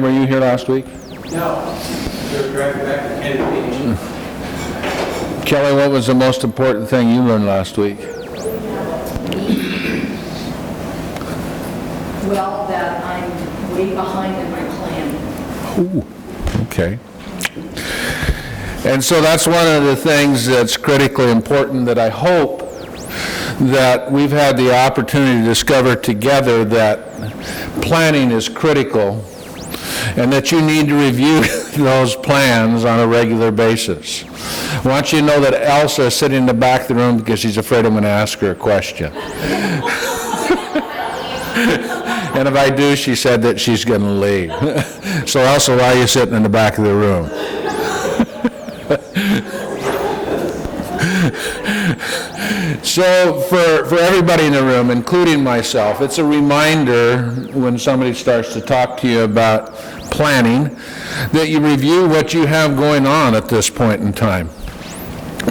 Were you here last week? No, we were driving back to Kennedy Beach. Kelly, what was the most important thing you learned last week? Well, that I'm way behind in my plan. Ooh, okay. And so that's one of the things that's critically important that I hope that we've had the opportunity to discover together, that planning is critical and that you need to review those plans on a regular basis. I want you to know that Elsa is sitting in the back of the room because she's afraid I'm going to ask her a question. And if I do, she said that she's going to leave. So Elsa, why are you sitting in the back of the room? So for everybody in the room, including myself, it's a reminder when somebody starts to talk to you about planning that you review what you have going on at this point in time.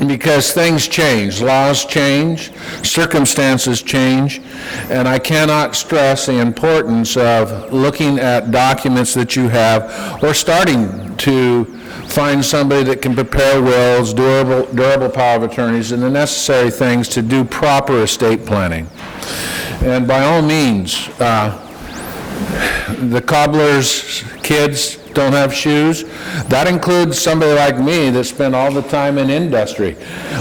Because things change, laws change, circumstances change, and I cannot stress the importance of looking at documents that you have or starting to find somebody that can prepare wills, durable power of attorneys, and the necessary things to do proper estate planning. And by all means, the cobbler's kids don't have shoes. That includes somebody like me that spent all the time in industry.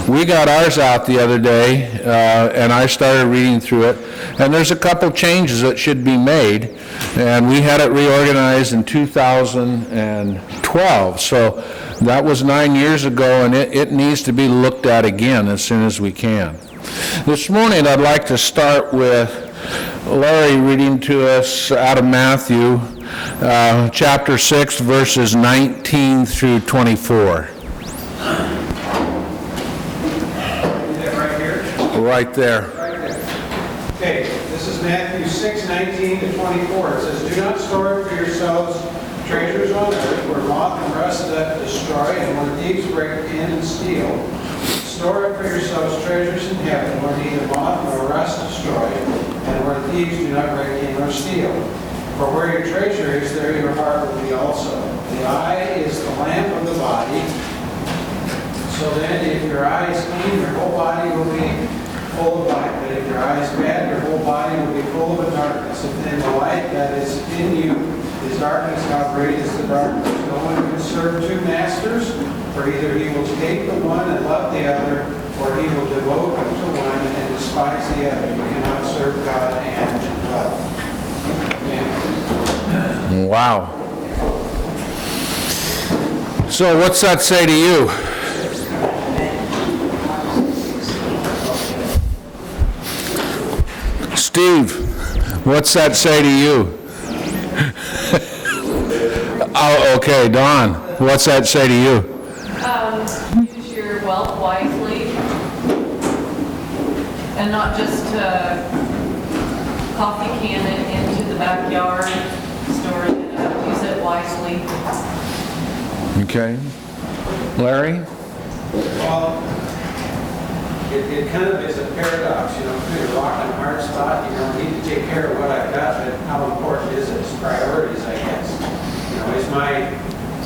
We got ours out the other day, and I started reading through it, and there's a couple changes that should be made, and we had it reorganized in 2012. So that was 9 years ago, and it needs to be looked at again as soon as we can. This morning I'd like to start with Larry reading to us out of Matthew, chapter 6, verses 19 through 24. Is that right here? Right there. Right there. Okay, this is Matthew 6, 19 to 24. It says, "Do not store up for yourselves treasures on earth, where moth and rust doth destroy, and where thieves break in and steal. Store up for yourselves treasures in heaven, where neither moth nor rust destroy, and where thieves do not break in or steal. For where your treasure is, there your heart will be also. The eye is the lamp of the body. So then, if your eye is clean, your whole body will be full of light. But if your eye is bad, your whole body will be full of darkness. If then the light that is in you is darkness, how great is the darkness? No one can serve two masters, for either he will hate the one and love the other, or he will devote to one and despise the other. You cannot serve God and wealth." Wow. So what's that say to you? Steve, what's that say to you? Oh, okay, Don, what's that say to you? Use your wealth wisely and not just coffee can it into the backyard, store it, use it wisely. Okay. Larry? Well, it kind of is a paradox, between a rock and a hard spot. You need to take care of what I've got, but how important is it? It's priorities, I guess.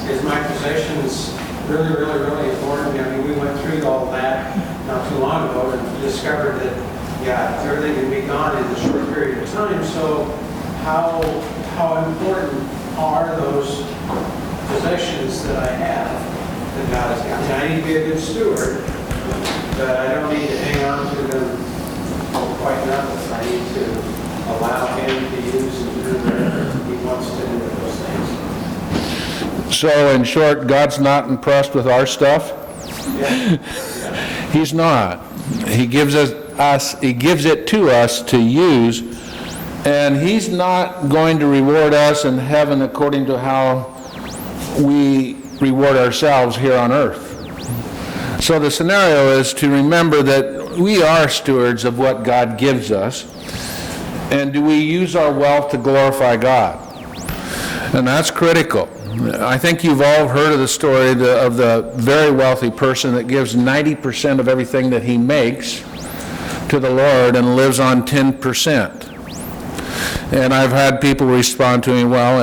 Is my possessions really, really, really important? I mean, we went through all that not too long ago and discovered that, everything can be gone in a short period of time. So how important are those possessions that I have that God has got? I need to be a good steward, but I don't need to hang on to them quite enough. I need to allow Him to use and do whatever He wants to do with those things. So in short, God's not impressed with our stuff? Yeah. He's not. He gives He gives it to us to use, and He's not going to reward us in heaven according to how we reward ourselves here on earth. So the scenario is to remember that we are stewards of what God gives us, and do we use our wealth to glorify God? And that's critical. I think you've all heard of the story of the very wealthy person that gives 90% of everything that he makes to the Lord and lives on 10%. And I've had people respond to me, well,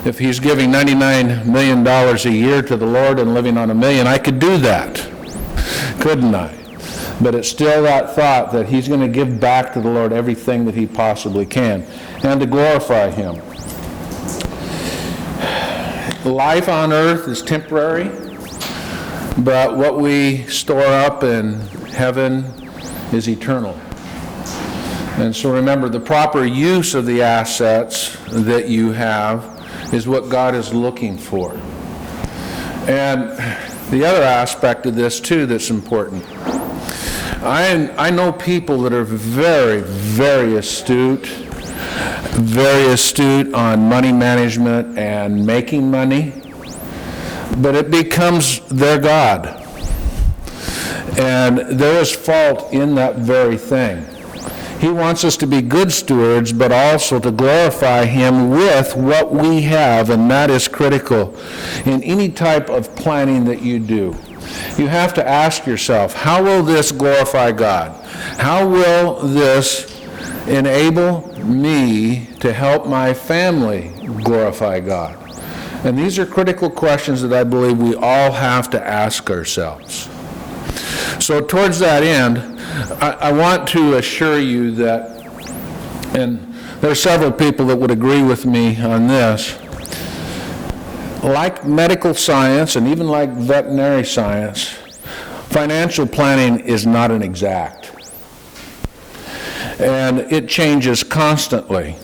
If he's giving $99 million a year to the Lord and living on $1 million, I could do that, couldn't I? But it's still that thought that he's going to give back to the Lord everything that he possibly can, and to glorify him. Life on earth is temporary, but what we store up in heaven is eternal. And so remember, the proper use of the assets that you have is what God is looking for. And the other aspect of this, too, that's important. I know people that are very, very astute on money management and making money, but it becomes their God. And there is fault in that very thing. He wants us to be good stewards, but also to glorify him with what we have, and that is critical in any type of planning that you do. You have to ask yourself, how will this glorify God? How will this enable me to help my family glorify God? And these are critical questions that I believe we all have to ask ourselves. So towards that end, I want to assure you that, and there are several people that would agree with me on this, like medical science and even like veterinary science, financial planning is not an exact. And it changes constantly.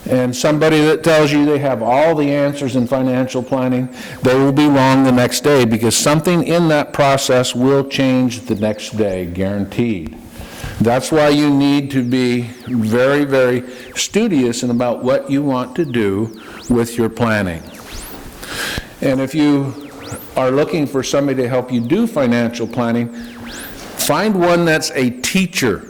And somebody that tells you they have all the answers in financial planning, they will be wrong the next day, because something in that process will change the next day, guaranteed. That's why you need to be very, very studious about what you want to do with your planning. And if you are looking for somebody to help you do financial planning, find one that's a teacher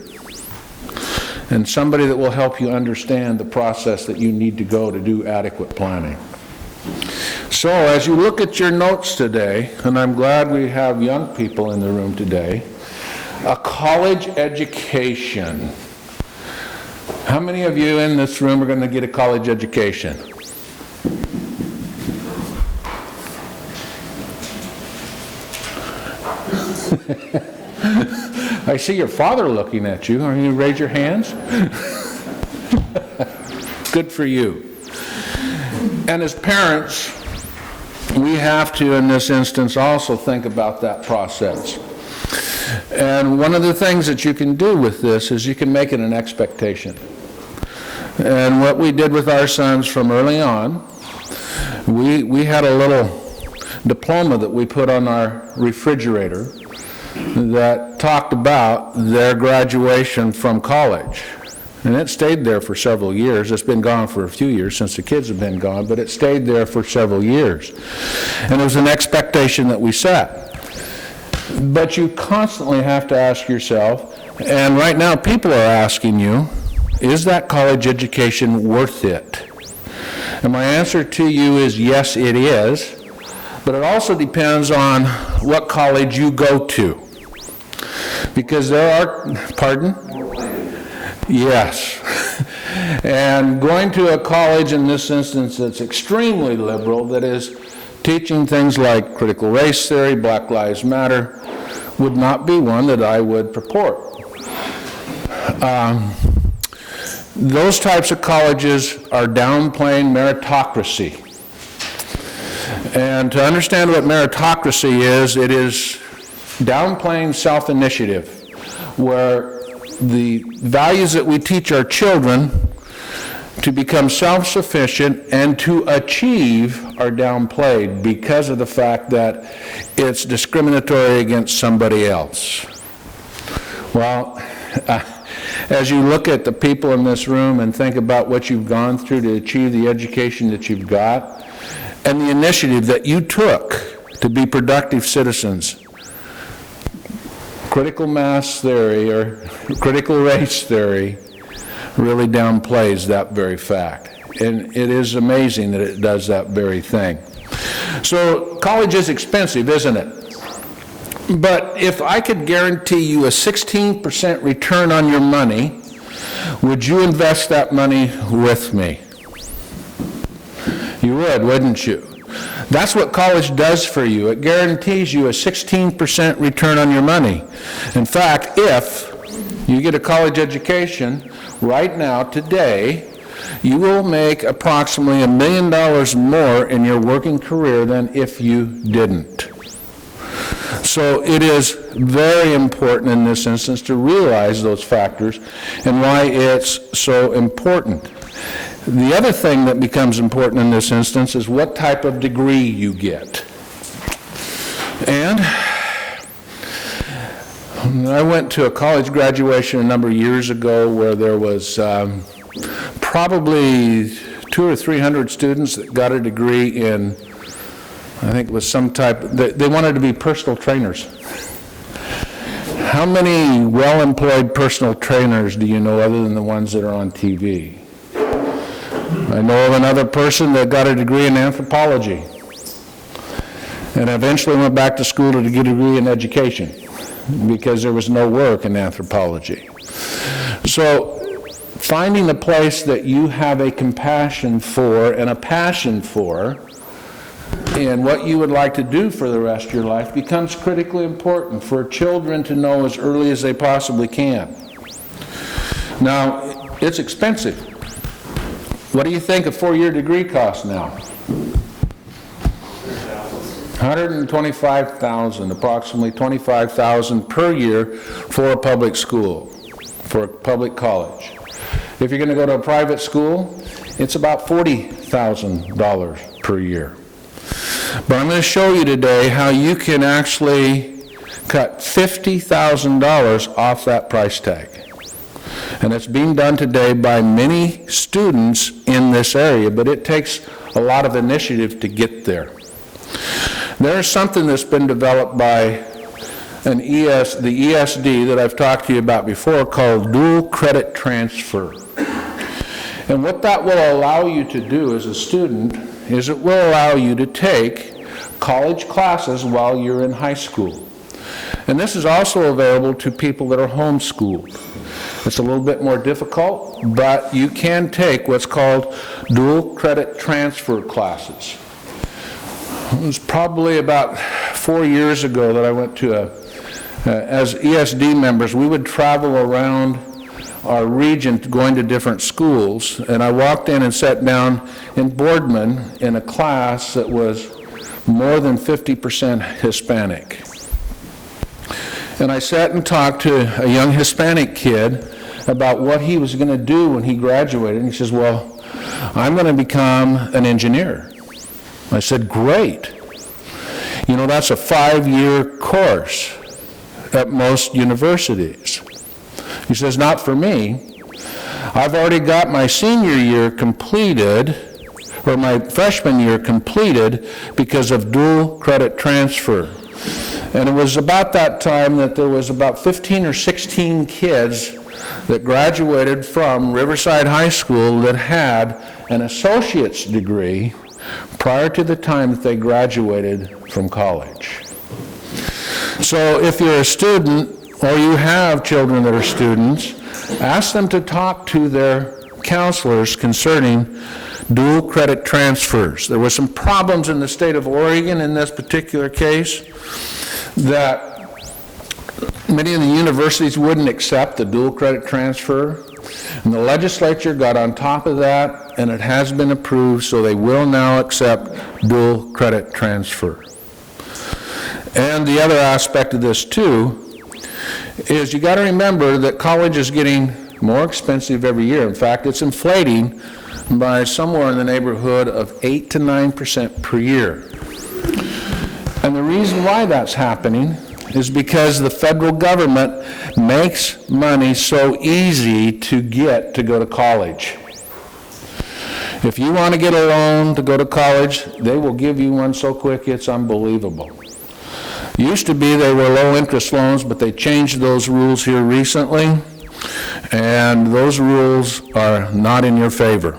and somebody that will help you understand the process that you need to go to do adequate planning. So as you look at your notes today, and I'm glad we have young people in the room today, a college education. How many of you in this room are going to get a college education? I see your father looking at you. Are you raise your hands? Good for you. And as parents, we have to, in this instance, also think about that process. And one of the things that you can do with this is you can make it an expectation. And what we did with our sons from early on, we had a little diploma that we put on our refrigerator that talked about their graduation from college. And it stayed there for several years. It's been gone for a few years since the kids have been gone, but it stayed there for several years. And it was an expectation that we set. But you constantly have to ask yourself, and right now people are asking you, is that college education worth it? And my answer to you is yes, it is. But it also depends on what college you go to. Because there are, pardon? Yes. And going to a college in this instance that's extremely liberal, that is teaching things like critical race theory, Black Lives Matter, would not be one that I would purport. Those types of colleges are downplaying meritocracy. And to understand what meritocracy is, it is downplaying self-initiative, where the values that we teach our children to become self-sufficient and to achieve are downplayed because of the fact that it's discriminatory against somebody else. Well, as you look at the people in this room and think about what you've gone through to achieve the education that you've got, and the initiative that you took to be productive citizens, critical mass theory or critical race theory really downplays that very fact. And it is amazing that it does that very thing. So college is expensive, isn't it? But if I could guarantee you a 16% return on your money, would you invest that money with me? You would, wouldn't you? That's what college does for you. It guarantees you a 16% return on your money. In fact, if you get a college education right now, today, you will make approximately $1 million more in your working career than if you didn't. So it is very important in this instance to realize those factors and why it's so important. The other thing that becomes important in this instance is what type of degree you get. And I went to a college graduation a number of years ago where there was probably 200 or 300 students that got a degree in, I think it was some type, they wanted to be personal trainers. How many well-employed personal trainers do you know other than the ones that are on TV? I know of another person that got a degree in anthropology and eventually went back to school to get a degree in education because there was no work in anthropology. So finding a place that you have a compassion for and a passion for and what you would like to do for the rest of your life becomes critically important for children to know as early as they possibly can. Now, it's expensive. What do you think a 4-year degree costs now? $125,000, approximately $25,000 per year for a public school, for a public college. If you're going to go to a private school, it's about $40,000 per year. But I'm going to show you today how you can actually cut $50,000 off that price tag. And it's being done today by many students in this area, but it takes a lot of initiative to get there. There's something that's been developed by the ESD that I've talked to you about before called dual credit transfer. And what that will allow you to do as a student is it will allow you to take college classes while you're in high school. And this is also available to people that are homeschooled. It's a little bit more difficult, but you can take what's called dual credit transfer classes. It was probably about 4 years ago that I went to as ESD members, we would travel around our region going to different schools, and I walked in and sat down in Boardman in a class that was more than 50% Hispanic. And I sat and talked to a young Hispanic kid about what he was going to do when he graduated. And he says, well, I'm going to become an engineer. I said, great. You know, that's a 5-year course at most universities. He says, not for me. I've already got my senior year completed, or my freshman year completed, because of dual credit transfer. And it was about that time that there was about 15 or 16 kids that graduated from Riverside High School that had an associate's degree prior to the time that they graduated from college. So if you're a student or you have children that are students, ask them to talk to their counselors concerning dual credit transfers. There were some problems in the state of Oregon in this particular case that many of the universities wouldn't accept the dual credit transfer, and the legislature got on top of that, and it has been approved, so they will now accept dual credit transfer. And the other aspect of this too is you got to remember that college is getting more expensive every year. In fact, it's inflating by somewhere in the neighborhood of 8 to 9% per year. And the reason why that's happening is because the federal government makes money so easy to get to go to college. If you want to get a loan to go to college, they will give you one so quick it's unbelievable. Used to be they were low interest loans, but they changed those rules here recently, and those rules are not in your favor.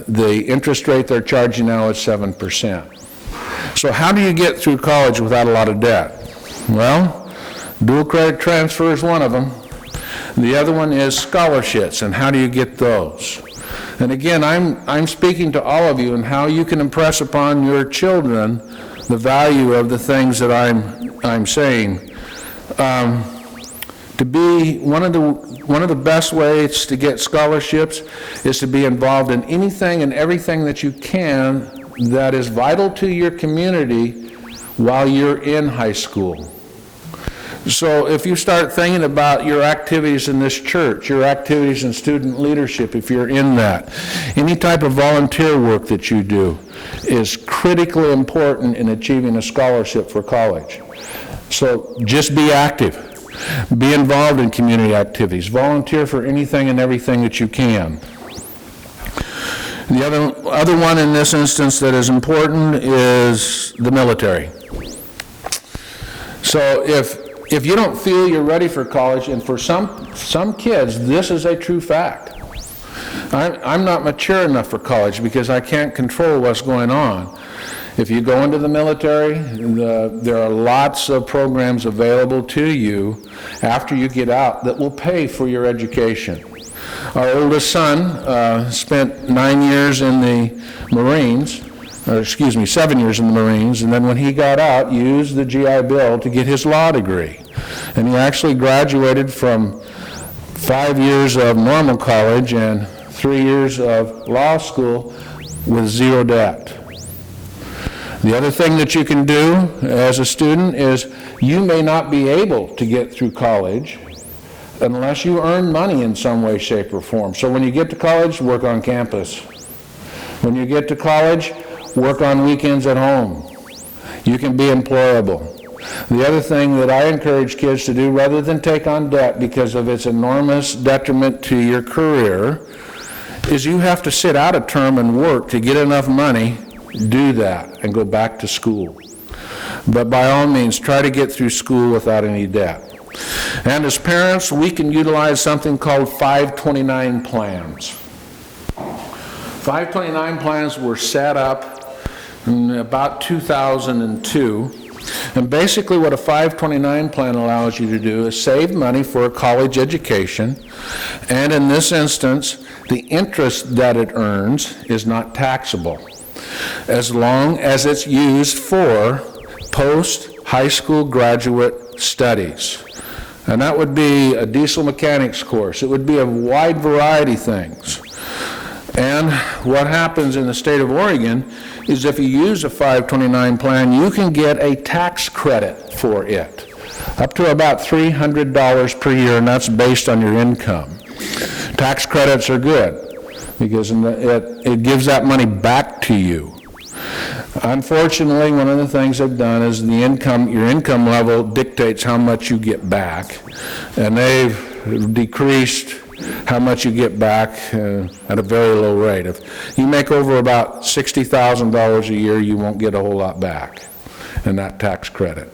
The interest rate they're charging now is 7%. So how do you get through college without a lot of debt? Well, dual credit transfer is one of them. The other one is scholarships, and how do you get those? And again, I'm speaking to all of you and how you can impress upon your children the value of the things that I'm saying. To be one of the best ways to get scholarships is to be involved in anything and everything that you can that is vital to your community while you're in high school. So if you start thinking about your activities in this church, your activities in student leadership, if you're in that, any type of volunteer work that you do is critically important in achieving a scholarship for college. So just be active. Be involved in community activities. Volunteer for anything and everything that you can. The other one in this instance that is important is the military. So if you don't feel you're ready for college, and for some kids, this is a true fact. I'm not mature enough for college because I can't control what's going on. If you go into the military, there are lots of programs available to you after you get out that will pay for your education. Our oldest son spent 9 years in the Marines, 7 years in the Marines, and then when he got out, used the GI Bill to get his law degree. And he actually graduated from 5 years of normal college and 3 years of law school with zero debt. The other thing that you can do as a student is you may not be able to get through college unless you earn money in some way, shape, or form. So when you get to college, work on campus. When you get to college, work on weekends at home. You can be employable. The other thing that I encourage kids to do, rather than take on debt because of its enormous detriment to your career, is you have to sit out a term and work to get enough money, do that, and go back to school. But by all means, try to get through school without any debt. And as parents, we can utilize something called 529 plans. 529 plans were set up in about 2002. And basically what a 529 plan allows you to do is save money for a college education. And in this instance, the interest that it earns is not taxable, as long as it's used for post-high school graduate studies. And that would be a diesel mechanics course. It would be a wide variety of things. And what happens in the state of Oregon is if you use a 529 plan, you can get a tax credit for it, up to about $300 per year, and that's based on your income. Tax credits are good because it gives that money back to you. Unfortunately, one of the things they've done is your income level dictates how much you get back, and they've decreased how much you get back at a very low rate. If you make over about $60,000 a year, you won't get a whole lot back in that tax credit.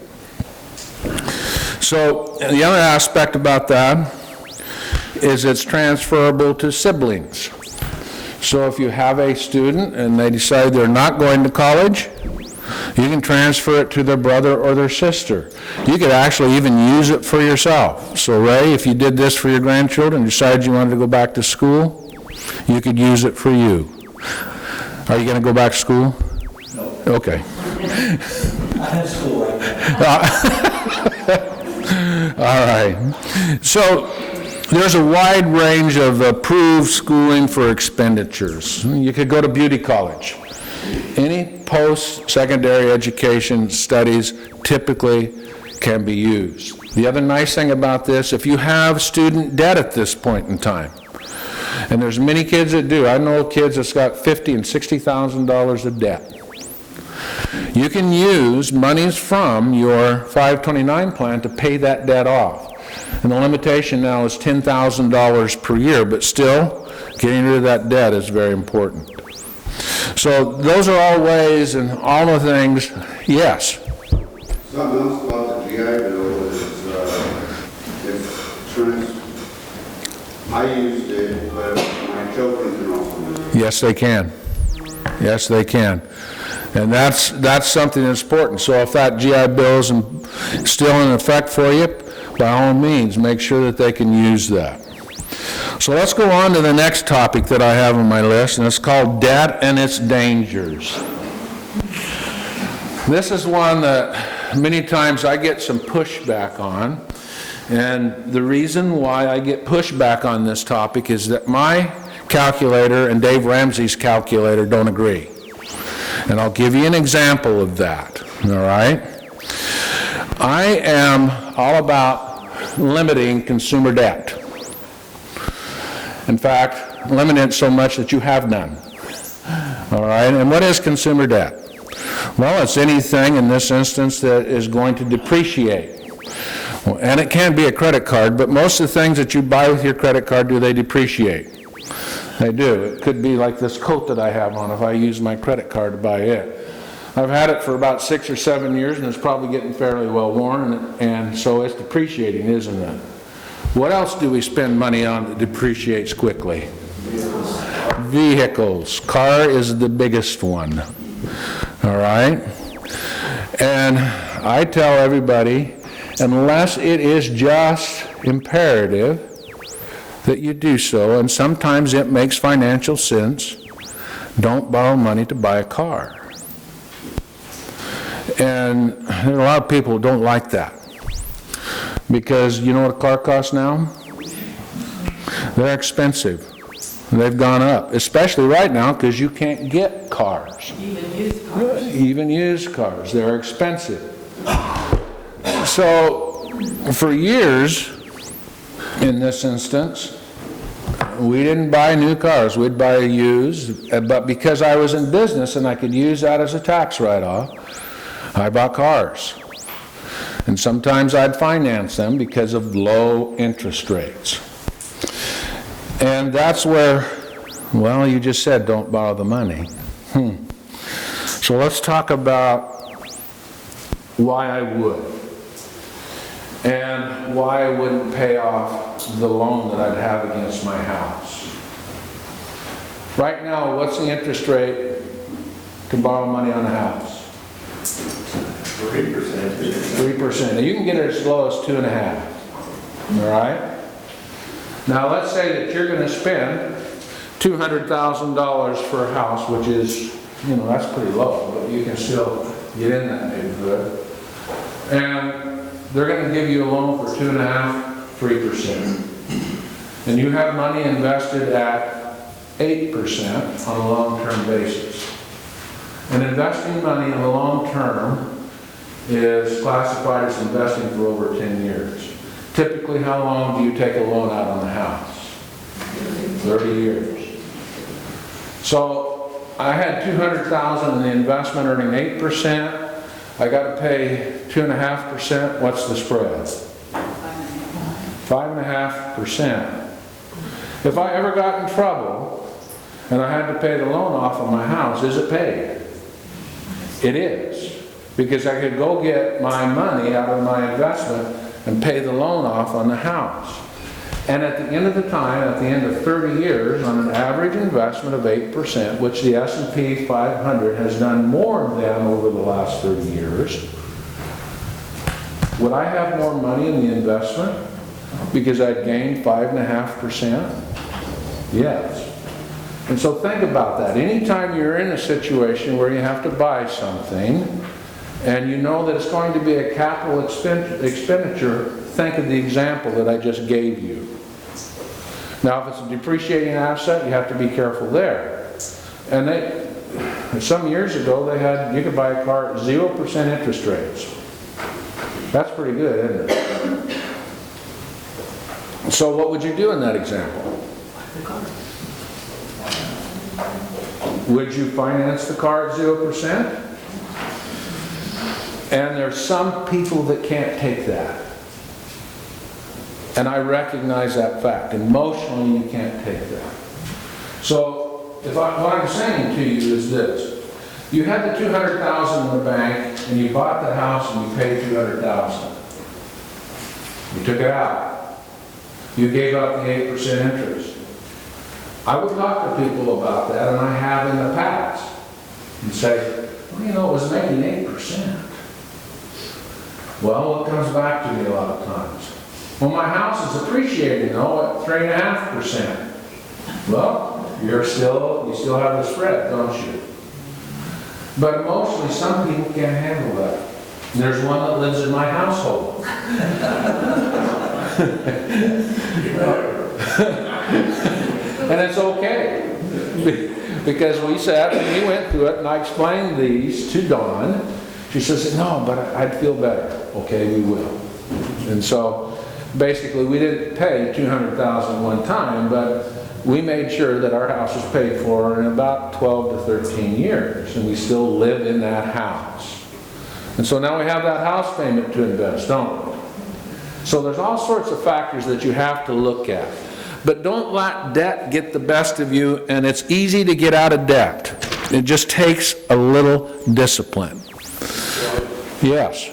So the other aspect about that is it's transferable to siblings. So if you have a student and they decide they're not going to college, you can transfer it to their brother or their sister. You could actually even use it for yourself. So Ray, if you did this for your grandchildren, decided you wanted to go back to school, you could use it for you. Are you going to go back to school? No. Okay. I have school right now. All right. So there's a wide range of approved schooling for expenditures. You could go to beauty college. Any post-secondary education studies typically can be used. The other nice thing about this, if you have student debt at this point in time, and there's many kids that do. I know kids that's got $50,000 and $60,000 of debt. You can use monies from your 529 plan to pay that debt off. And the limitation now is $10,000 per year, but still, getting rid of that debt is very important. So those are all ways and all the things. Yes? Something else about the GI Bill is, I used it, but my children can also use it. Yes, they can. Yes, they can. And that's something that's important. So if that GI Bill is still in effect for you, by all means, make sure that they can use that. So let's go on to the next topic that I have on my list, and it's called debt and its dangers. This is one that many times I get some pushback on, and the reason why I get pushback on this topic is that my calculator and Dave Ramsey's calculator don't agree. And I'll give you an example of that, all right? I am all about limiting consumer debt. In fact, limit it so much that you have none. All right, and what is consumer debt? Well, it's anything in this instance that is going to depreciate. And it can be a credit card, but most of the things that you buy with your credit card, do they depreciate? They do. It could be like this coat that I have on if I use my credit card to buy it. I've had it for about 6 or 7 years, and it's probably getting fairly well worn, and so it's depreciating, isn't it? What else do we spend money on that depreciates quickly? Vehicles. Car is the biggest one. All right? And I tell everybody, unless it is just imperative that you do so, and sometimes it makes financial sense, don't borrow money to buy a car. And there are a lot of people who don't like that. Because you know what a car costs now? They're expensive. They've gone up, especially right now because you can't get cars. Even used cars. Even used cars. They're expensive. So for years, in this instance, we didn't buy new cars. We'd buy used. But because I was in business and I could use that as a tax write-off, I bought cars. And sometimes I'd finance them because of low interest rates. And that's where, well, you just said don't borrow the money. So let's talk about why I would. And why I wouldn't pay off the loan that I'd have against my house. Right now, what's the interest rate to borrow money on a house? 3%. 3%. Now you can get it as low as 2.5%. All right? Now let's say that you're going to spend $200,000 for a house, which is, that's pretty low, but you can still get in that neighborhood. And they're going to give you a loan for 2.5%, 3%. And you have money invested at 8% on a long-term basis. And investing money in the long term is classified as investing for over 10 years. Typically, how long do you take a loan out on the house? 30 years. So I had $200,000 in the investment earning 8%. I got to pay 2.5%. What's the spread? 5.5%. If I ever got in trouble and I had to pay the loan off of my house, is it paid? It is. Because I could go get my money out of my investment and pay the loan off on the house. And at the end of the time, at the end of 30 years, on an average investment of 8%, which the S&P 500 has done more than over the last 30 years, would I have more money in the investment because I'd gained 5.5%? Yes. And so think about that. Anytime you're in a situation where you have to buy something, and you know that it's going to be a capital expenditure, think of the example that I just gave you. Now, if it's a depreciating asset, you have to be careful there. And some years ago, you could buy a car at 0% interest rates. That's pretty good, isn't it? So what would you do in that example? Would you finance the car at 0%? And there's some people that can't take that. And I recognize that fact. Emotionally, you can't take that. So, what I'm saying to you is this. You had the $200,000 in the bank, and you bought the house, and you paid $200,000. You took it out. You gave up the 8% interest. I would talk to people about that, and I have in the past, and say, well, it was making 8%. Well, it comes back to me a lot of times. Well, my house is appreciating though at 3.5%. Well, you still have the spread, don't you? But emotionally, some people can't handle that. There's one that lives in my household. And it's okay. Because we sat and we went through it and I explained these to Dawn. She says, no, but I'd feel better. Okay, we will. And so basically we didn't pay $200,000 one time, but we made sure that our house was paid for in about 12 to 13 years. And we still live in that house. And so now we have that house payment to invest, don't we? So there's all sorts of factors that you have to look at. But don't let debt get the best of you, and it's easy to get out of debt. It just takes a little discipline. Yes?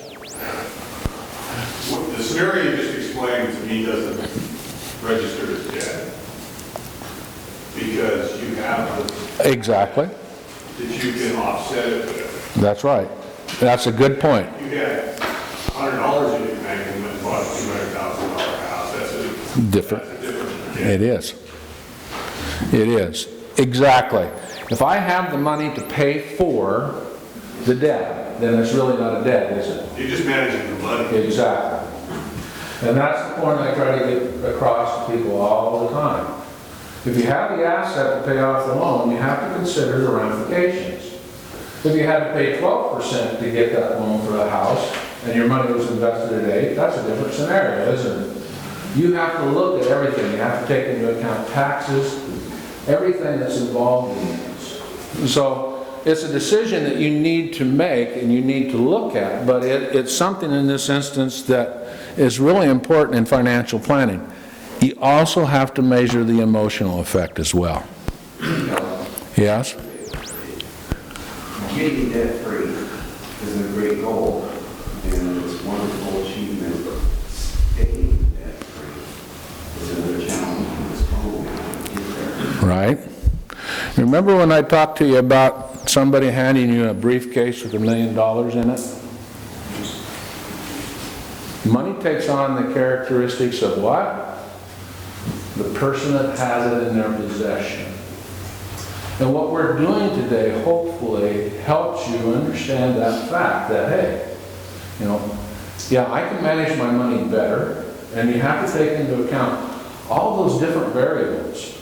The scenario you just explained to me doesn't register as debt. Because you have Exactly. that you can offset it with. That's right. That's a good point. You had $100 in your bank and went and bought a $200,000 house. That's Different. That's a different debt. It is. It is. Exactly. If I have the money to pay for the debt, then it's really not a debt, is it? You're just managing the money. Exactly. And that's the point I try to get across to people all the time. If you have the asset to pay off the loan, you have to consider the ramifications. If you had to pay 12% to get that loan for the house, and your money was invested at 8%, that's a different scenario, isn't it? You have to look at everything. You have to take into account taxes, everything that's involved in this. So it's a decision that you need to make and you need to look at, but it's something in this instance that is really important in financial planning. You also have to measure the emotional effect as well. Yes? Getting debt-free is a great goal, and it's a wonderful achievement. Staying debt-free is another challenge in this program to get there. Right. Remember when I talked to you about somebody handing you a briefcase with $1 million in it? Money takes on the characteristics of what? The person that has it in their possession. And what we're doing today hopefully helps you understand that fact that, hey, yeah, I can manage my money better, and you have to take into account all those different variables.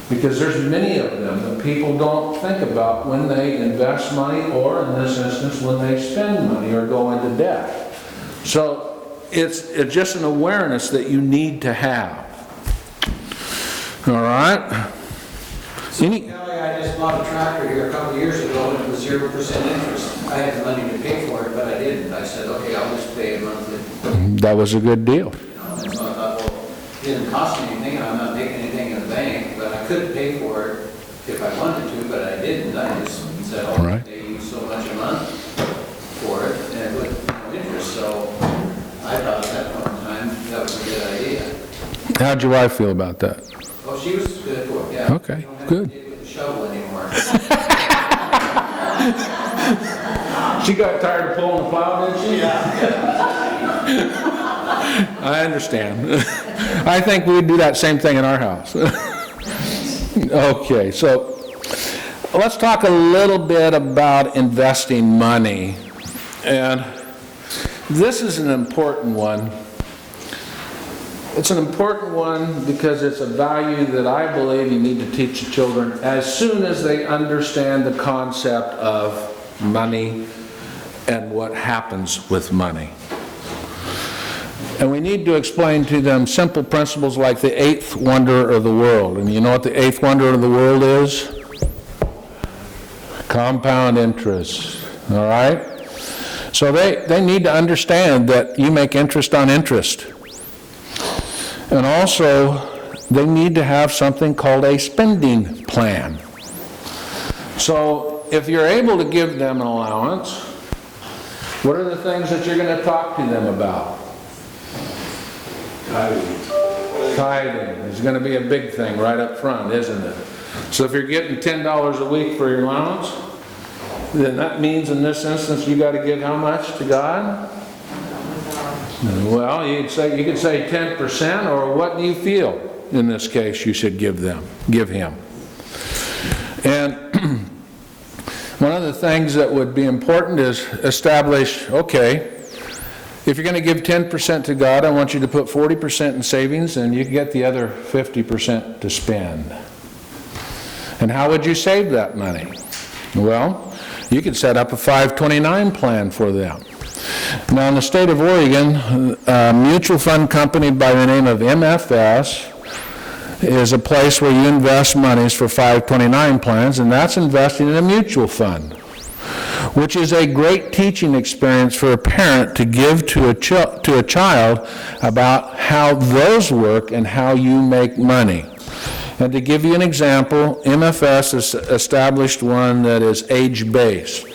Because there's many of them that people don't think about when they invest money, or in this instance, when they spend money or go into debt. So it's just an awareness that you need to have. All right? Kelly, I just bought a tractor here a couple of years ago and it was 0% interest. I had the money to pay for it, but I didn't. I said, okay, I'll just pay it monthly. That was a good deal. And so I thought, well, it didn't cost me anything. I'm not making anything in the bank, but I could pay for it if I wanted to, but I didn't. I just said, oh, Right. they use so much a month for it and with no interest. So I thought at that point in time that was a good idea. How'd your wife feel about that? Well, she was good for it, yeah. Okay, You don't have good. to deal with the shovel anymore. She got tired of pulling the plow, didn't she? I understand. I think we'd do that same thing in our house. Okay, so let's talk a little bit about investing money. And this is an important one. It's an important one because it's a value that I believe you need to teach the children as soon as they understand the concept of money and what happens with money. And we need to explain to them simple principles like the eighth wonder of the world. And you know what the eighth wonder of the world is? Compound interest. All right? So they need to understand that you make interest on interest. And also, they need to have something called a spending plan. So, if you're able to give them an allowance, what are the things that you're going to talk to them about? Tithing is going to be a big thing right up front, isn't it? So if you're getting $10 a week for your allowance, then that means in this instance you got to give how much to God? Well, you could say 10%, or what do you feel in this case you should give him? And one of the things that would be important is establish, okay, if you're going to give 10% to God, I want you to put 40% in savings, and you get the other 50% to spend. And how would you save that money? Well, you could set up a 529 plan for them. Now, in the state of Oregon, a mutual fund company by the name of MFS is a place where you invest monies for 529 plans, and that's investing in a mutual fund, which is a great teaching experience for a parent to give to a child about how those work and how you make money. And to give you an example, MFS has established one that is age-based,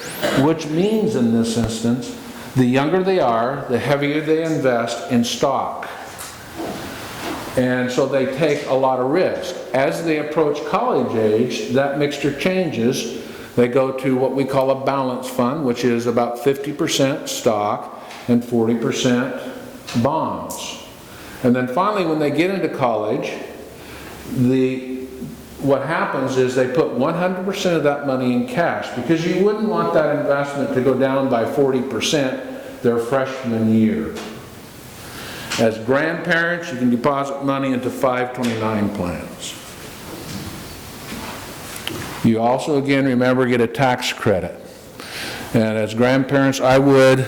which means in this instance, the younger they are, the heavier they invest in stock. And so they take a lot of risk. As they approach college age, that mixture changes. They go to what we call a balance fund, which is about 50% stock and 40% bonds. And then finally, when they get into college, what happens is they put 100% of that money in cash, because you wouldn't want that investment to go down by 40% their freshman year. As grandparents, you can deposit money into 529 plans. You also, again, remember, get a tax credit. And as grandparents, I would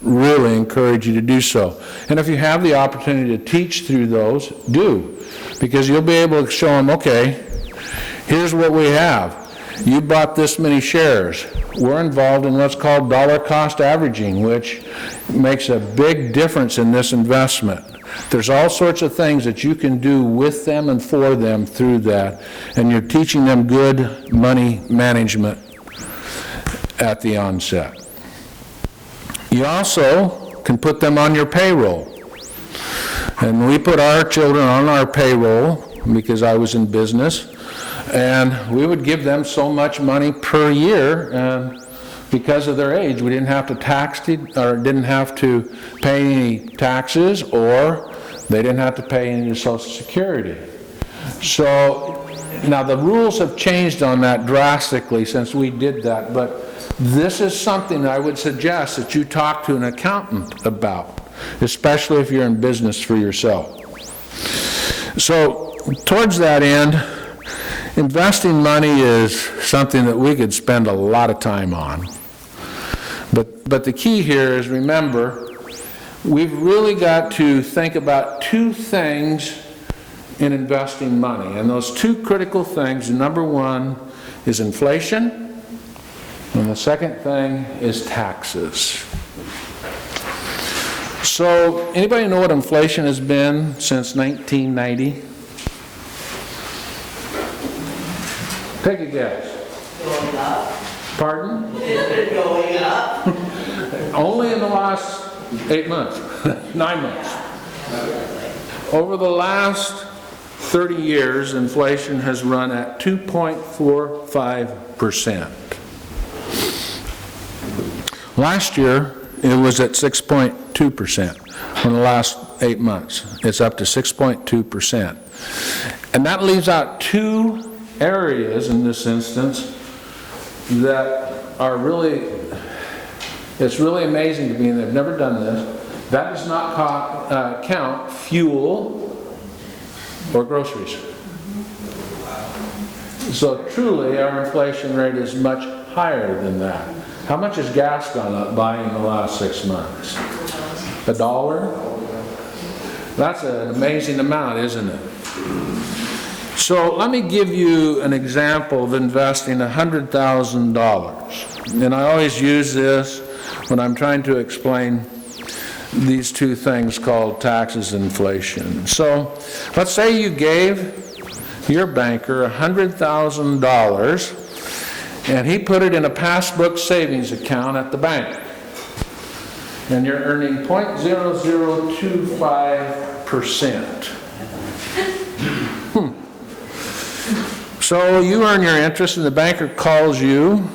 really encourage you to do so. And if you have the opportunity to teach through those, do. Because you'll be able to show them, okay, here's what we have. You bought this many shares. We're involved in what's called dollar cost averaging, which makes a big difference in this investment. There's all sorts of things that you can do with them and for them through that, and you're teaching them good money management at the onset. You also can put them on your payroll. And we put our children on our payroll because I was in business, and we would give them so much money per year, and because of their age, we didn't have to didn't have to pay any taxes, or they didn't have to pay any Social Security. So now the rules have changed on that drastically since we did that, but this is something I would suggest that you talk to an accountant about, especially if you're in business for yourself. So towards that end, investing money is something that we could spend a lot of time on. But the key here is, remember, we've really got to think about two things in investing money. And those two critical things, number one is inflation, and the second thing is taxes. So, anybody know what inflation has been since 1990? Take a guess. Going up. Pardon? It's been going up. Only in the last 8 months, 9 months. Over the last 30 years, inflation has run at 2.45%. Last year, it was at 6.2%. In the last 8 months, it's up to 6.2%. And that leaves out two areas in this instance that are really, it's really amazing to me, and they've never done this. That does not count fuel or groceries. So truly, our inflation rate is much higher than that. How much has gas gone up by in the last 6 months? $1? That's an amazing amount, isn't it? So let me give you an example of investing $100,000. And I always use this when I'm trying to explain these two things called taxes and inflation. So let's say you gave your banker $100,000 and he put it in a passbook savings account at the bank. And you're earning 0.0025%. So you earn your interest and the banker calls you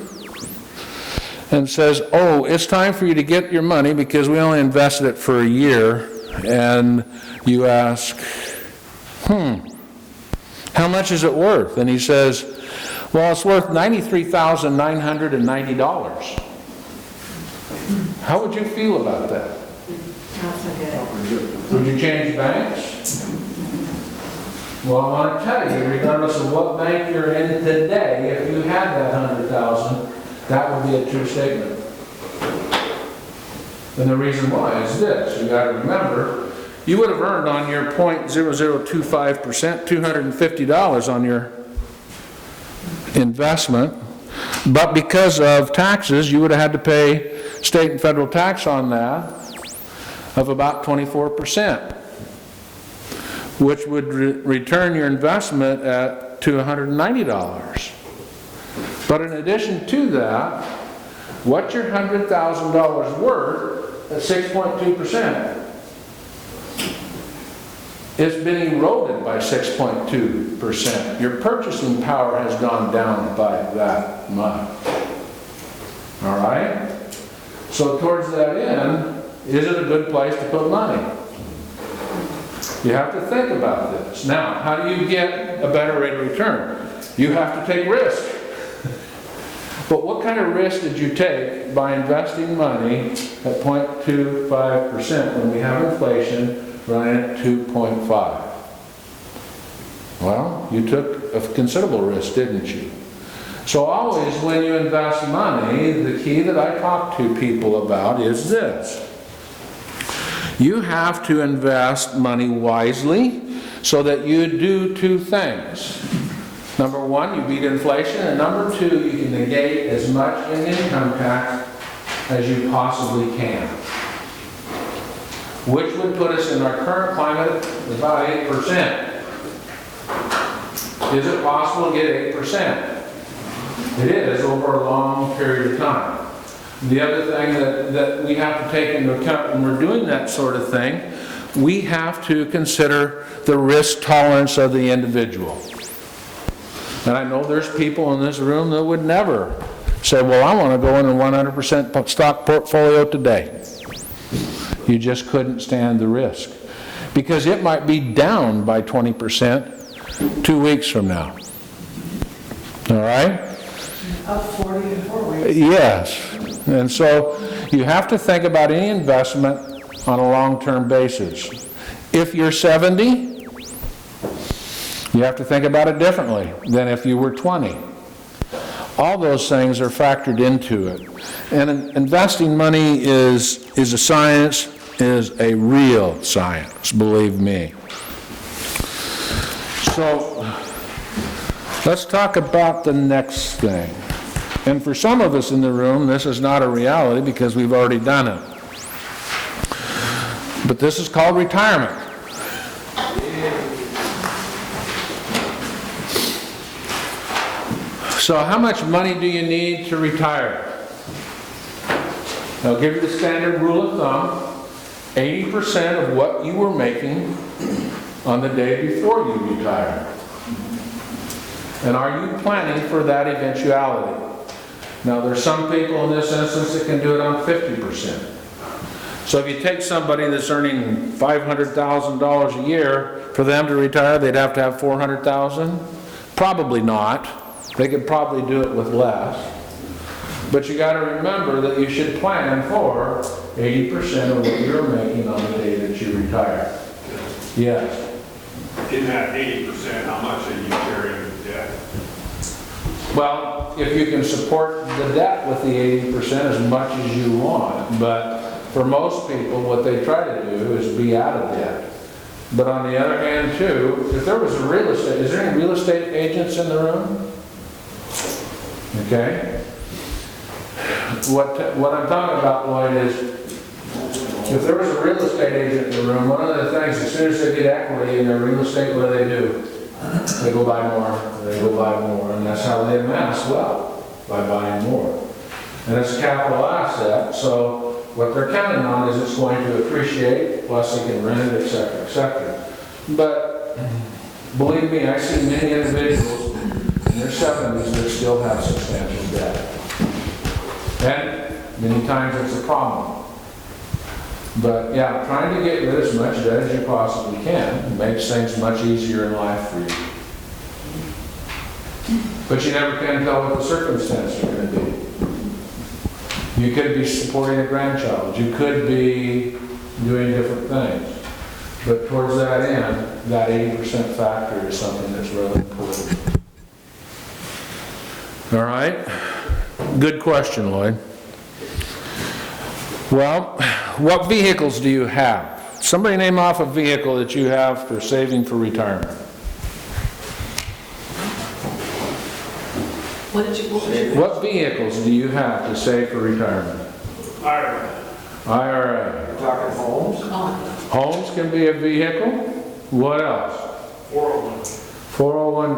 and says, oh, it's time for you to get your money because we only invested it for a year, and you ask, how much is it worth? And he says, well, it's worth $93,990. How would you feel about that? Not so good. Would you change banks? Well, I want to tell you, regardless of what bank you're in today, if you had that 100,000, that would be a true statement. And the reason why is this: you got to remember, you would have earned on your 0.0025%, $250 on your investment, but because of taxes, you would have had to pay state and federal tax on that of about 24%, which would return your investment to $190. But in addition to that, what's your $100,000 worth at 6.2%? It's been eroded by 6.2%. Your purchasing power has gone down by that much. All right? So towards that end, is it a good place to put money? You have to think about this. Now, how do you get a better rate of return? You have to take risk. But what kind of risk did you take by investing money at 0.25% when we have inflation running at 2.5? Well, you took a considerable risk, didn't you? So always when you invest money, the key that I talk to people about is this. You have to invest money wisely so that you do two things. Number one, you beat inflation, and number two, you can negate as much in income tax as you possibly can. Which would put us in our current climate about 8%. Is it possible to get 8%? It is over a long period of time. The other thing that we have to take into account when we're doing that sort of thing, we have to consider the risk tolerance of the individual. And I know there's people in this room that would never say, well, I want to go in a 100% stock portfolio today. You just couldn't stand the risk. Because it might be down by 20% 2 weeks from now. All right? Up 40 in 4 weeks. Yes. And so you have to think about any investment on a long-term basis. If you're 70, you have to think about it differently than if you were 20. All those things are factored into it. And investing money is a science, is a real science, believe me. So let's talk about the next thing. And for some of us in the room, this is not a reality because we've already done it. But this is called retirement. So how much money do you need to retire? I'll give you the standard rule of thumb. 80% of what you were making on the day before you retire. And are you planning for that eventuality? Now there's some people in this instance that can do it on 50%. So if you take somebody that's earning $500,000 a year, for them to retire, they'd have to have $400,000? Probably not. They could probably do it with less. But you got to remember that you should plan for 80% of what you're making on the day that you retire. Yes. In that 80%, how much are you carrying in debt? Well, if you can support the debt with the 80% as much as you want, but for most people, what they try to do is be out of debt. But on the other hand, too, if there was a real estate, is there any real estate agents in the room? Okay. What I'm talking about, Lloyd, is if there was a real estate agent in the room, one of the things, as soon as they get equity in their real estate, what do? They go buy more, they go buy more, and that's how they amass wealth, by buying more. And it's a capital asset, so what they're counting on is it's going to appreciate, plus they can rent it, etc., etc. But believe me, I see many individuals in their 70s that still have substantial debt. And many times it's a problem. But yeah, trying to get rid of as much debt as you possibly can makes things much easier in life for you. But you never can tell what the circumstances are going to be. You could be supporting a grandchild. You could be doing different things. But towards that end, that 80% factor is something that's really important. All right? Good question, Lloyd. Well, what vehicles do you have? Somebody name off a vehicle that you have for saving for retirement. What did you? What vehicles do you have to save for retirement? IRA. IRA. Talking homes? Homes can be a vehicle. What else? 401.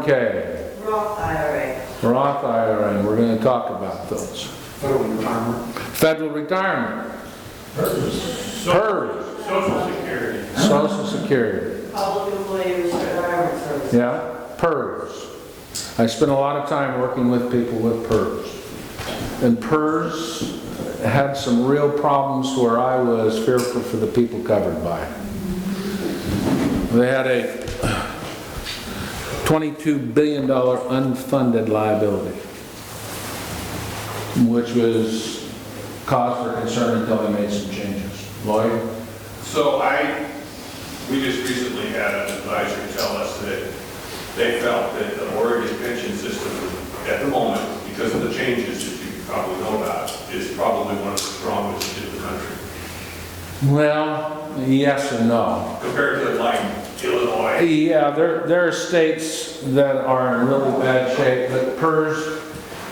401k. Roth IRA. Roth IRA, and we're going to talk about those. Federal retirement. Federal retirement. PERS. Social Security. Social Security. Public Employee Retirement Service. Yeah, PERS. I spent a lot of time working with people with PERS. And PERS had some real problems where I was fearful for the people covered by it. They had a $22 billion unfunded liability, which was cause for concern until they made some changes. Lloyd? So we just recently had an advisor tell us that they felt that the Oregon pension system, at the moment, because of the changes that you probably know about, is probably one of the strongest in the country. Well, yes and no. Compared to like Illinois. Yeah, there are states that are in really bad shape, but PERS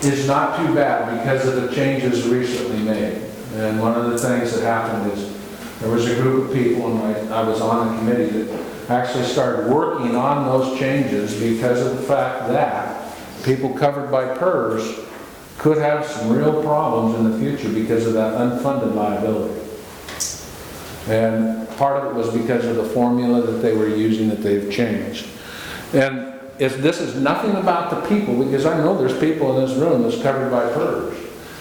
is not too bad because of the changes recently made. And one of the things that happened is there was a group of people, and I was on the committee, that actually started working on those changes because of the fact that people covered by PERS could have some real problems in the future because of that unfunded liability. And part of it was because of the formula that they were using that they've changed. And this is nothing about the people, because I know there's people in this room that's covered by PERS.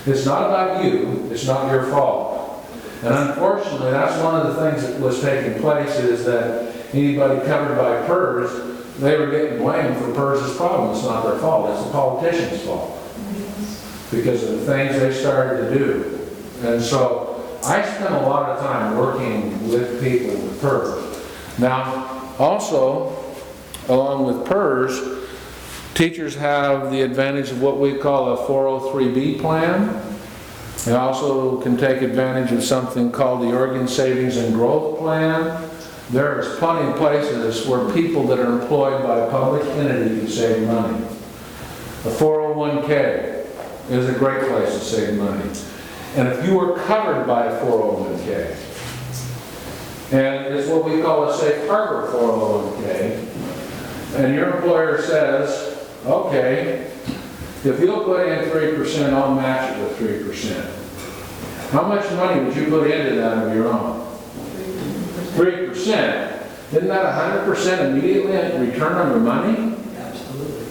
It's not about you, it's not your fault. And unfortunately, that's one of the things that was taking place, is that anybody covered by PERS, they were getting blamed for PERS's problem. It's not their fault, it's the politician's fault, because of the things they started to do. And so I spent a lot of time working with people with PERS. Now, also, along with PERS, teachers have the advantage of what we call a 403B plan. They also can take advantage of something called the Oregon Savings and Growth Plan. There's plenty of places where people that are employed by a public entity can save money. A 401k is a great place to save money. And if you were covered by a 401k, and it's what we call a safe harbor 401k, and your employer says, okay, if you'll put in 3%, I'll match it with 3%. How much money would you put into that of your own? 3%. Isn't that 100% immediately return on your money? Absolutely.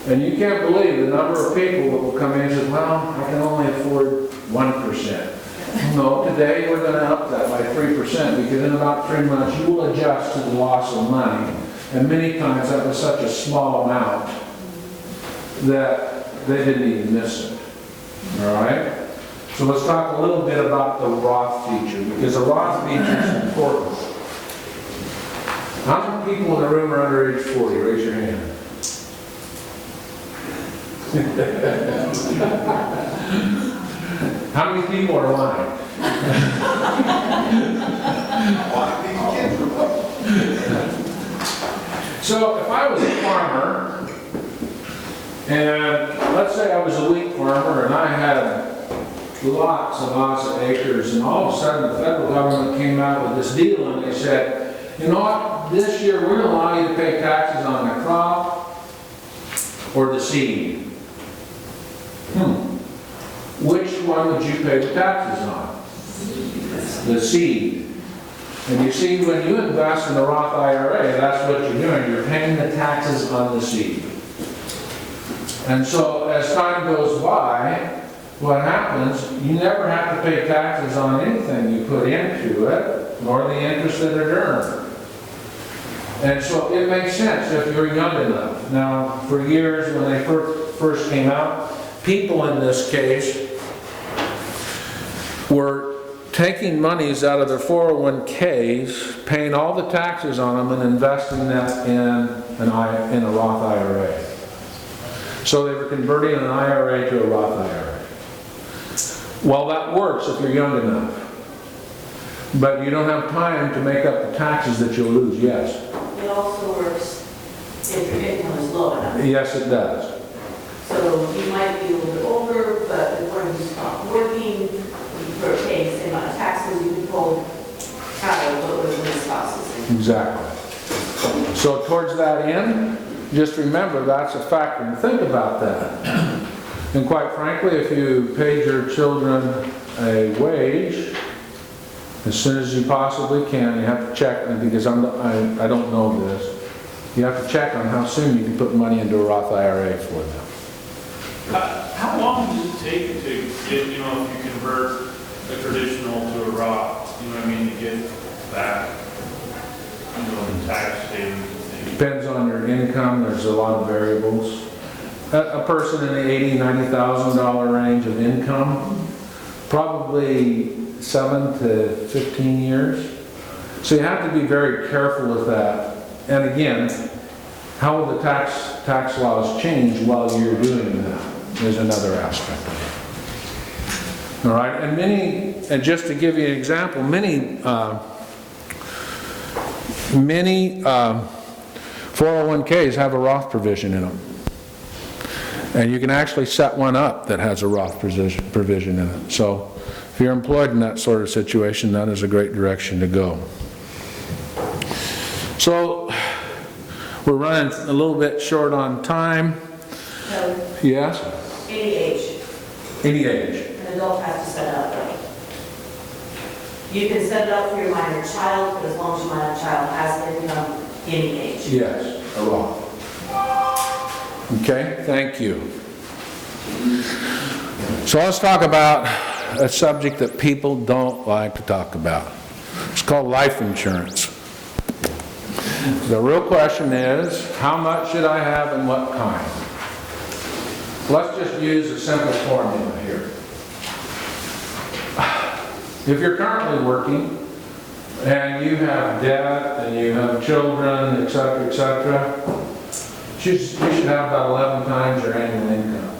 And you can't believe the number of people that will come in and say, well, I can only afford 1%. No, today we're going to up that by 3%, because in about 3 months you will adjust to the loss of money. And many times that was such a small amount that they didn't even miss it. All right? So let's talk a little bit about the Roth feature, because the Roth feature is important. How many people in the room are under age 40? Raise your hand. How many people are lying? So if I was a farmer, and let's say I was a wheat farmer and I had lots and lots of acres, and all of a sudden the federal government came out with this deal and they said, you know what, this year we're going to allow you to pay taxes on the crop or the seed. Which one would you pay the taxes on? The seed. And you see, when you invest in the Roth IRA, that's what you're doing. You're paying the taxes on the seed. And so as time goes by, what happens, you never have to pay taxes on anything you put into it, nor the interest that it earned. And so it makes sense if you're young enough. Now, for years when they first came out, people in this case were taking monies out of their 401ks, paying all the taxes on them and investing that in a Roth IRA. So they were converting an IRA to a Roth IRA. Well, that works if you're young enough. But you don't have time to make up the taxes that you'll lose, yes. It also works if your income is low enough. Yes, it does. So you might be a little bit older, but before you stop working, for paying the same amount of taxes, you can pull out of what was in the spouses. Exactly. So towards that end, just remember that's a factor, and think about that. And quite frankly, if you paid your children a wage, as soon as you possibly can, you have to check, because I don't know this, you have to check on how soon you can put money into a Roth IRA for them. How long does it take to get, if you convert a traditional to a Roth, you know what I mean, to get that, the tax savings? Depends on your income, there's a lot of variables. A person in the $80,000, $90,000 range of income, probably 7 to 15 years. So you have to be very careful with that. And again, how will the tax laws change while you're doing that is another aspect of it. All right, and just to give you an example, many 401ks have a Roth provision in them. And you can actually set one up that has a Roth provision in it. So if you're employed in that sort of situation, that is a great direction to go. So we're running a little bit short on time. So, Yes? any age, Any age. an adult has to set it up, right? You can set it up for your minor child, but as long as your minor child has income, any age. Yes, a Roth. Okay, thank you. So let's talk about a subject that people don't like to talk about. It's called life insurance. The real question is, how much should I have and what kind? Let's just use a simple formula here. If you're currently working and you have debt and you have children, etc., you should have about 11 times your annual income.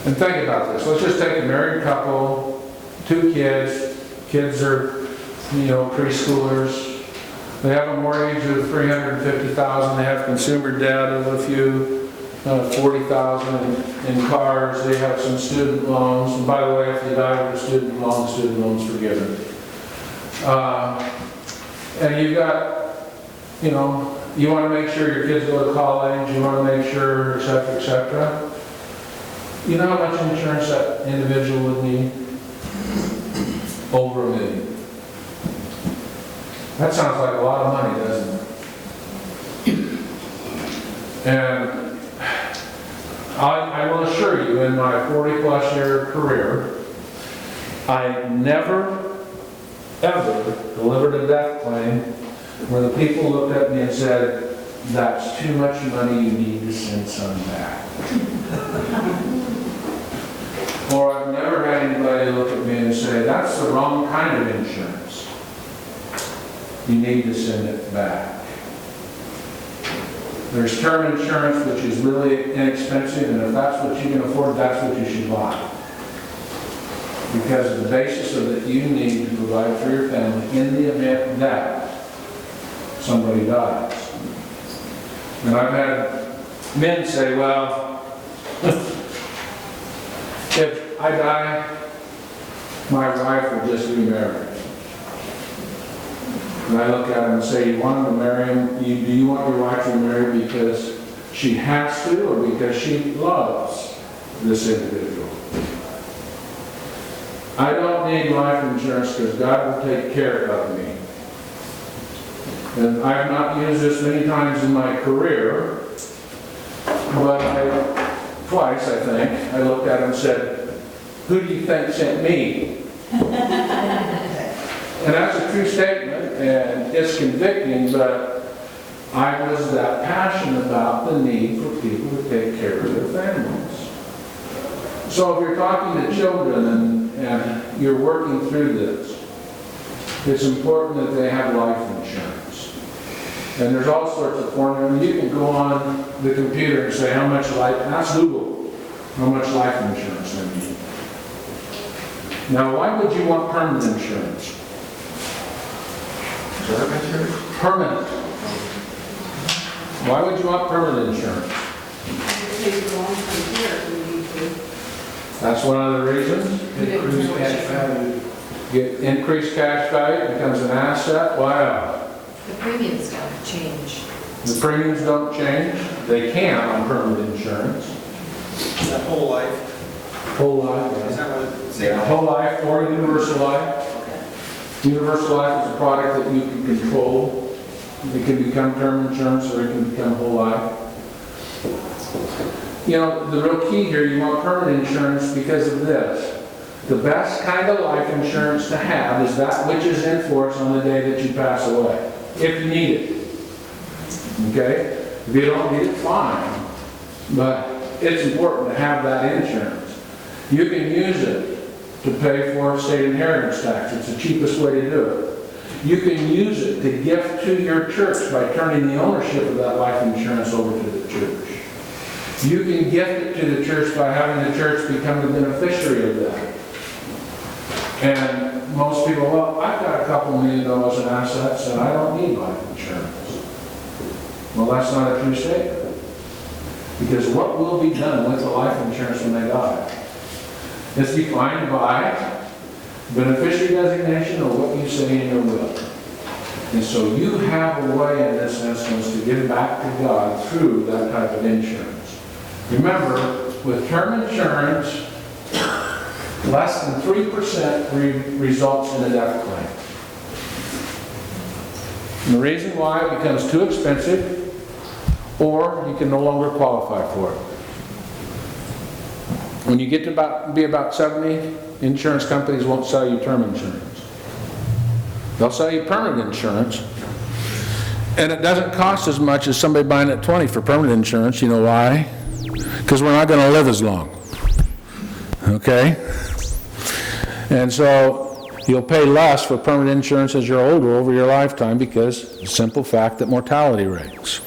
And think about this. Let's just take a married couple, 2 kids. Kids are, preschoolers. They have a mortgage of $350,000. They have consumer debt of a few, $40,000 in cars. They have some student loans. And by the way, if they die with a student loans forgiven. And you've got, you want to make sure your kids go to college. You want to make sure, etc., etc. You know how much insurance that individual would need? Over $1 million. That sounds like a lot of money, doesn't it? And I will assure you, in my 40-plus year career, I never, ever delivered a death claim where the people looked at me and said, "That's too much money, you need to send some back." Or I've never had anybody look at me and say, "That's the wrong kind of insurance. You need to send it back." There's term insurance, which is really inexpensive, and if that's what you can afford, that's what you should buy. Because of the basis of that you need to provide for your family in the event that somebody dies. And I've had men say, "Well, if I die, my wife will just remarry." And I look at him and say, "You want him to marry him? Do you want your wife to marry because she has to or because she loves this individual?" I don't need life insurance because God will take care of me. And I've not used this many times in my career, but I twice, I think, I looked at him and said, "Who do you think sent me?" And that's a true statement, and it's convicting, but I was that passionate about the need for people to take care of their families. So if you're talking to children and you're working through this, it's important that they have life insurance. And there's all sorts of formulas. You can go on the computer and say how much life, that's Google, how much life insurance they need. Now, why would you want permanent insurance? Permanent. Why would you want permanent insurance? That's one of the reasons. Increased cash value. Get increased cash value, it becomes an asset. Wow. The premiums don't change. The premiums don't change. They can on permanent insurance. That whole life, Whole life. is that what it's Yeah, saying? whole life or universal life. Okay. Universal life is a product that you can control. It can become term insurance or it can become whole life. You know, the real key here, you want permanent insurance because of this. The best kind of life insurance to have is that which is in force on the day that you pass away, if you need it. Okay? If you don't need it, fine. But it's important to have that insurance. You can use it to pay for state inheritance tax. It's the cheapest way to do it. You can use it to gift to your church by turning the ownership of that life insurance over to the church. You can gift it to the church by having the church become the beneficiary of that. And most people, well, I've got a couple $1 million in assets and I don't need life insurance. Well, that's not a true statement. Because what will be done with the life insurance when they die? It's defined by beneficiary designation or what you say in your will. And so you have a way in this instance to give back to God through that type of insurance. Remember, with term insurance, less than 3% results in a death claim. And the reason why it becomes too expensive or you can no longer qualify for it. When you get to be about 70, insurance companies won't sell you term insurance. They'll sell you permanent insurance. And it doesn't cost as much as somebody buying at 20 for permanent insurance. You know why? Because we're not going to live as long. Okay? And so you'll pay less for permanent insurance as you're older over your lifetime because the simple fact that mortality rates.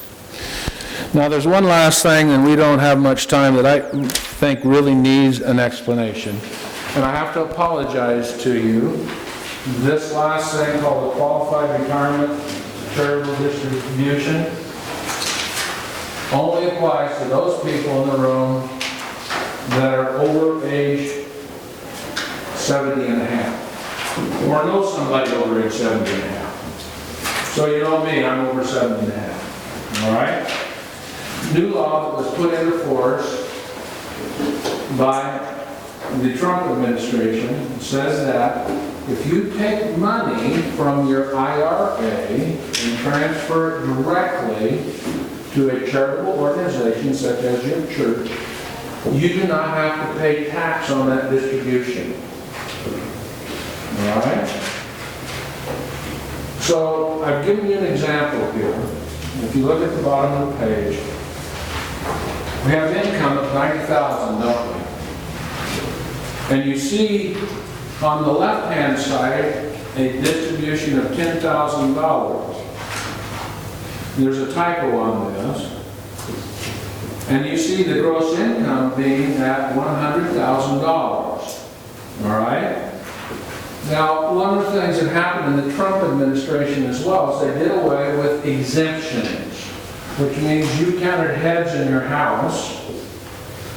Now there's one last thing, and we don't have much time, that I think really needs an explanation. And I have to apologize to you. This last thing called the Qualified Retirement Charitable Distribution only applies to those people in the room that are over age 70 and a half. Or know somebody over age 70 and a half. So you know me, I'm over 70 and a half. All right? New law that was put into force by the Trump administration says that if you take money from your IRA and transfer it directly to a charitable organization such as your church, you do not have to pay tax on that distribution. All right? So I've given you an example here. If you look at the bottom of the page, we have income of $90,000, don't we? And you see on the left-hand side a distribution of $10,000. There's a typo on this. And you see the gross income being at $100,000. All right? Now, one of the things that happened in the Trump administration as well is they did away with exemptions, which means you counted heads in your house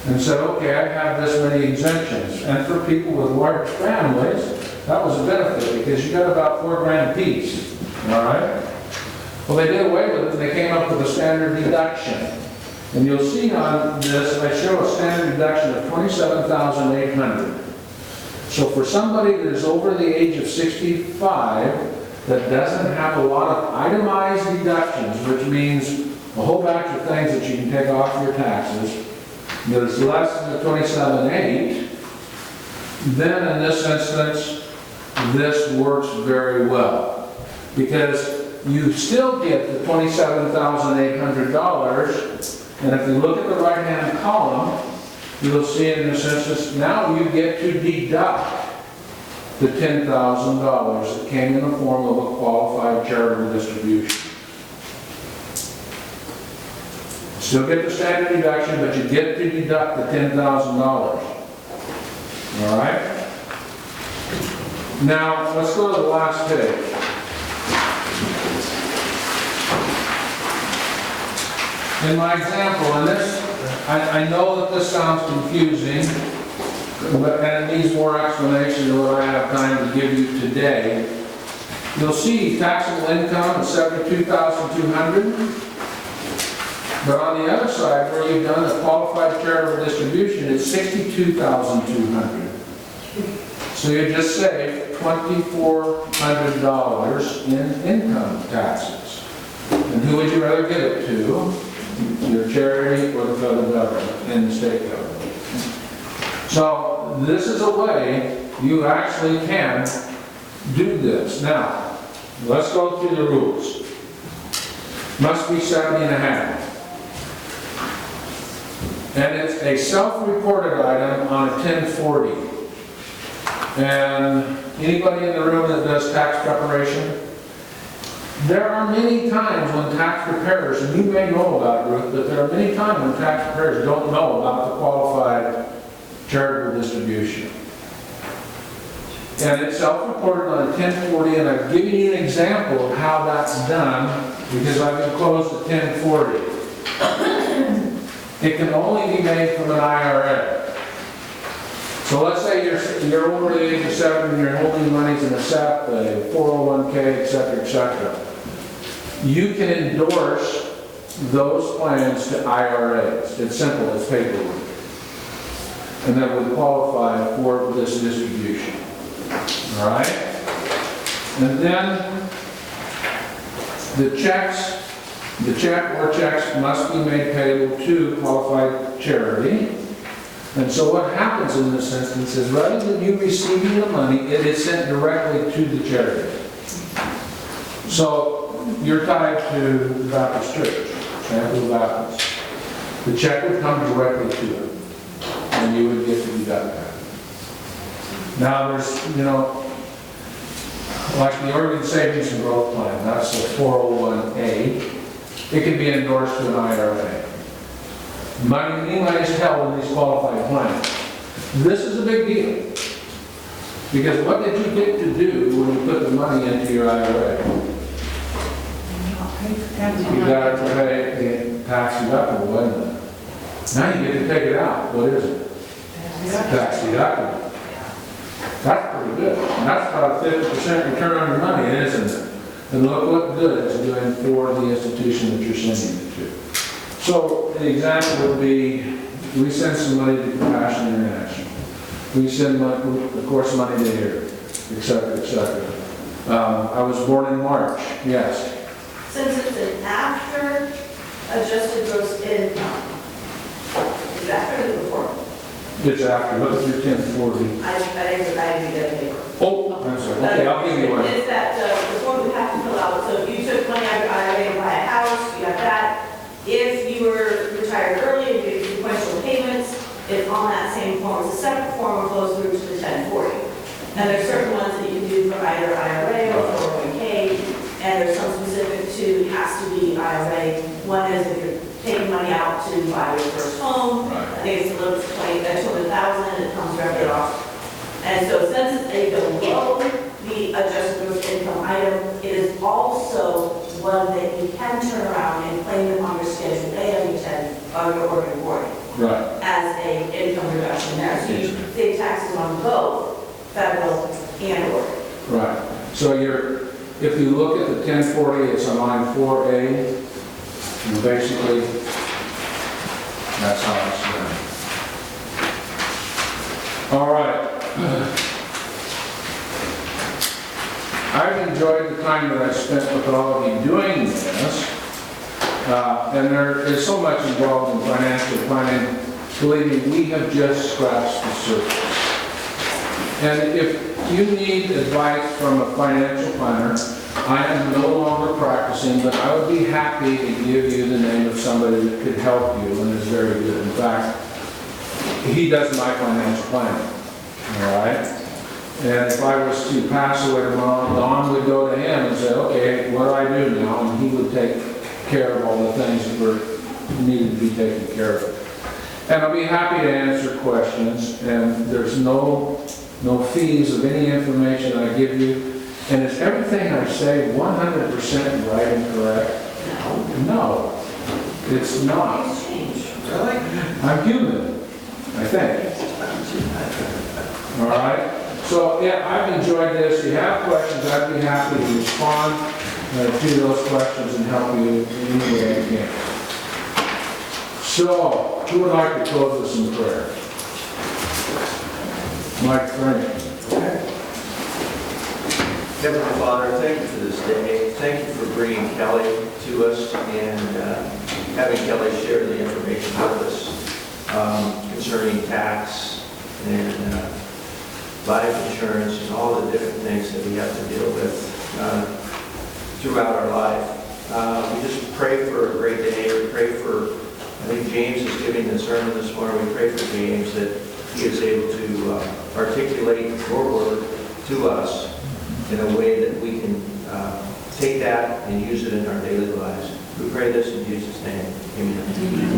and said, okay, I have this many exemptions. And for people with large families, that was a benefit because you got about $4,000 apiece. All right? Well, they did away with it and they came up with a standard deduction. And you'll see on this, I show a standard deduction of $27,800. So for somebody that is over the age of 65 that doesn't have a lot of itemized deductions, which means a whole batch of things that you can take off your taxes, that is less than the 27.8, then in this instance, this works very well. Because you still get the $27,800, and if you look at the right-hand column, you'll see in this instance, now you get to deduct the $10,000 that came in the form of a qualified charitable distribution. Still get the standard deduction, but you get to deduct the $10,000. All right? Now, let's go to the last page. In my example, and this, I know that this sounds confusing, but and it needs more explanation than what I have time to give you today. You'll see taxable income is $72,200, but on the other side, where you've done the qualified charitable distribution, it's $62,200. So you just save $2,400 in income taxes. And who would you rather give it to? Your charity or the federal government and the state government. So this is a way you actually can do this. Now, let's go through the rules. Must be 70.5. And it's a self-reported item on a 1040. And anybody in the room that does tax preparation? There are many times when tax preparers, and you may know about it, Ruth, but there are many times when tax preparers don't know about the qualified charitable distribution. And it's self-reported on a 1040, and I've given you an example of how that's done because I've enclosed the 1040. It can only be made from an IRA. So let's say you're over the age of 7 and you're holding monies in a SEP, a 401k, et cetera, you can endorse those plans to IRAs. It's simple, it's paperwork. And that would qualify for this distribution. All right? And then the check or checks must be made payable to qualified charity. And so what happens in this instance is rather than you receiving the money, it is sent directly to the charity. So you're tied to the Baptist Church, Charitable Baptist. The check would come directly to them, and you would get to deduct that. Now there's, like the Oregon Savings and Growth Plan, that's the 401A. It can be endorsed to an IRA. Any money is held in these qualified plans. This is a big deal. Because what did you get to do when you put the money into your IRA? You got to pay the tax deductible, wasn't it? Now you get to take it out. What is it? Tax deductible. That's pretty good. And that's about a 50% return on your money, isn't it? And look what good it's doing for the institution that you're sending it to. So the example would be, we send some money to Compassion International. We send, of course, money to here, et cetera, et cetera. I was born in March, yes. Since it's an after adjusted gross income, is that after or before? It's after, look at your 1040. I didn't get a paper. Oh, I'm sorry, okay, I'll give you one. It's that the form we have to fill out, so if you took money out of your IRA and buy a house, you got that. If you were retired early and you did sequential payments, it's on that same form. It's a separate form that flows through to the 1040. And there's certain ones that you can do for either IRA or 401k, and there's some specific to, has to be IRA. One is if you're taking money out to buy your first home, I think it's a little $200,000, it comes directly off. And so since it's a below the adjusted gross income item, it is also one that you can turn around and claim it on your Schedule A of your 10 of your Oregon warning. Right. As a income reduction there. So you save taxes on both federal and Oregon. Right. So if you look at the 1040, it's on line 4A, and basically, that's how it's done. All right. I've enjoyed the time that I spent with all of you doing this, and there is so much involved in financial planning. believe me, we have just scratched the surface. And if you need advice from a financial planner, I am no longer practicing, but I would be happy to give you the name of somebody that could help you and is very good. In fact, he does my financial planning, all right? And if I was to pass away tomorrow, Don would go to him and say, okay, what do I do now? And he would take care of all the things that were needed to be taken care of. And I'll be happy to answer questions, and there's no fees of any information I give you. And is everything I say 100% right and correct? No, it's not. Really? I'm human, I think. All right? So, yeah, I've enjoyed this. If you have questions, I'd be happy to respond to those questions and help you in any way I can. So, who would like to close with some prayer? Mike Frank. Heavenly Father, thank you for this day. Thank you for bringing Kelly to us and having Kelly share the information with us concerning tax and life insurance and all the different things that we have to deal with throughout our life. We just pray for a great day. We pray for, I think James is giving the sermon this morning. We pray for James that he is able to articulate your word to us in a way that we can take that and use it in our daily lives. We pray this in Jesus' name. Amen.